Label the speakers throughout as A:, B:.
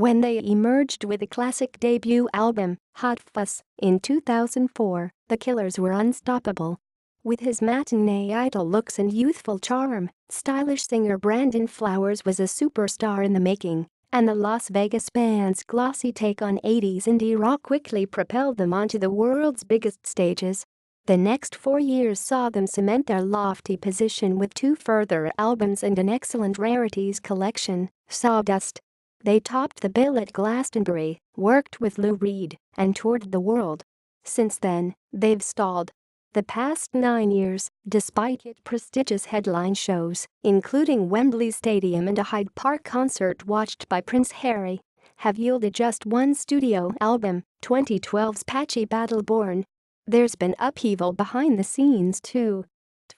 A: when they emerged with a classic debut album, Hot Fuss, in 2004, the Killers were unstoppable. With his matinee idol looks and youthful charm, stylish singer Brandon Flowers was a superstar in the making, and the Las Vegas band's glossy take on 80s indie rock quickly propelled them onto the world's biggest stages. The next 4 years saw them cement their lofty position with 2 further albums and an excellent rarities collection, Sawdust. They topped the bill at Glastonbury, worked with Lou Reed, and toured the world. Since then, they've stalled. The past 9 years, despite hit prestigious headline shows, including Wembley Stadium and a Hyde Park concert watched by Prince Harry, have yielded just 1 studio album, 2012's Patchy Battleborn. There's been upheaval behind the scenes too.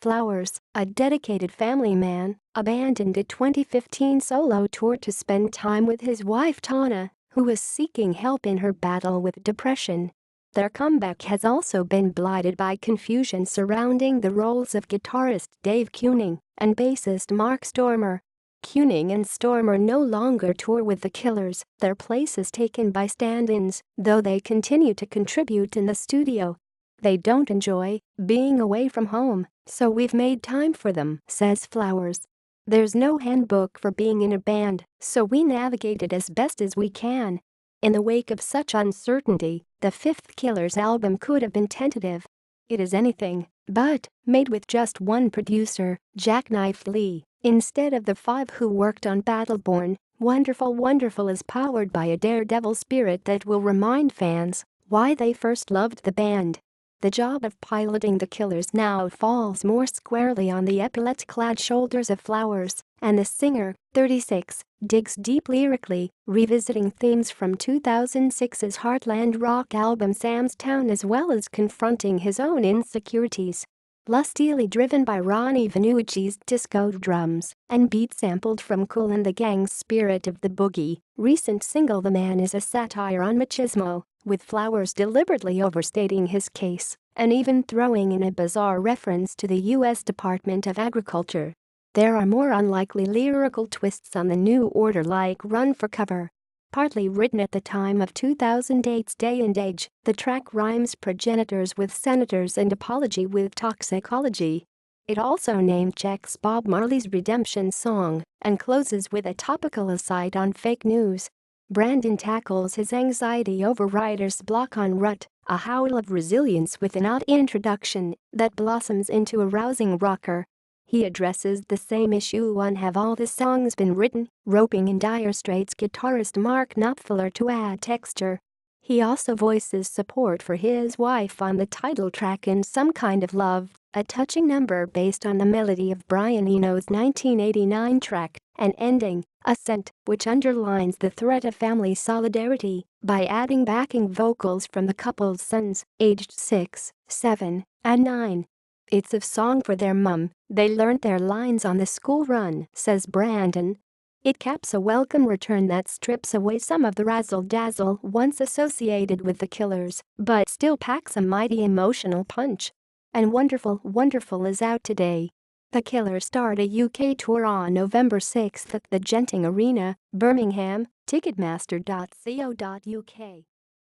A: Flowers, a dedicated family man, abandoned a 2015 solo tour to spend time with his wife Tana, who was seeking help in her battle with depression. Their comeback has also been blighted by confusion surrounding the roles of guitarist Dave Kuning and bassist Mark Stormer. Kuning and Stormer no longer tour with the Killers, their place is taken by stand-ins, though they continue to contribute in the studio. They don't enjoy being away from home, so we've made time for them, says Flowers. There's no handbook for being in a band, so we navigate it as best as we can. In the wake of such uncertainty, the 5th Killers album could have been tentative. It is anything but made with just 1 producer, Jackknife Lee, instead of the 5 who worked on Battleborn. Wonderful is powered by a daredevil spirit that will remind fans why they first loved the band. The job of piloting the Killers now falls more squarely on the epaulette-clad shoulders of Flowers, and the singer, 36, digs deep lyrically, revisiting themes from 2006's Heartland rock album Sam's Town as well as confronting his own insecurities. Lustily driven by Ronnie Vannucci's disco drums and beat sampled from Kool and the Gang's Spirit of the Boogie, recent single The Man is a satire on machismo, with Flowers deliberately overstating his case and even throwing in a bizarre reference to the U.S. Department of Agriculture. There are more unlikely lyrical twists on the new order like Run for Cover. Partly written at the time of 2008's Day and Age, the track rhymes progenitors with senators and apology with toxicology. It also name-checks Bob Marley's Redemption song and closes with a topical aside on fake news. Brandon tackles his anxiety over writer's block on Rut, a howl of resilience with an odd introduction that blossoms into a rousing rocker. He addresses the same issue on Have All the Songs Been Written, roping in Dire Straits guitarist Mark Knopfler to add texture. He also voices support for his wife on the title track in Some Kind of Love, a touching number based on the melody of Brian Eno's 1989 track, and ending, Ascent, which underlines the threat of family solidarity by adding backing vocals from the couple's sons, aged 6, 7, and 9. It's a song for their mum, they learned their lines on the school run, says Brandon. It caps a welcome return that strips away some of the razzle-dazzle once associated with the Killers, but still packs a mighty emotional punch. And Wonderful is out today. The Killers start a UK tour on November 6 at the Genting Arena, Birmingham, ticketmaster.co.uk.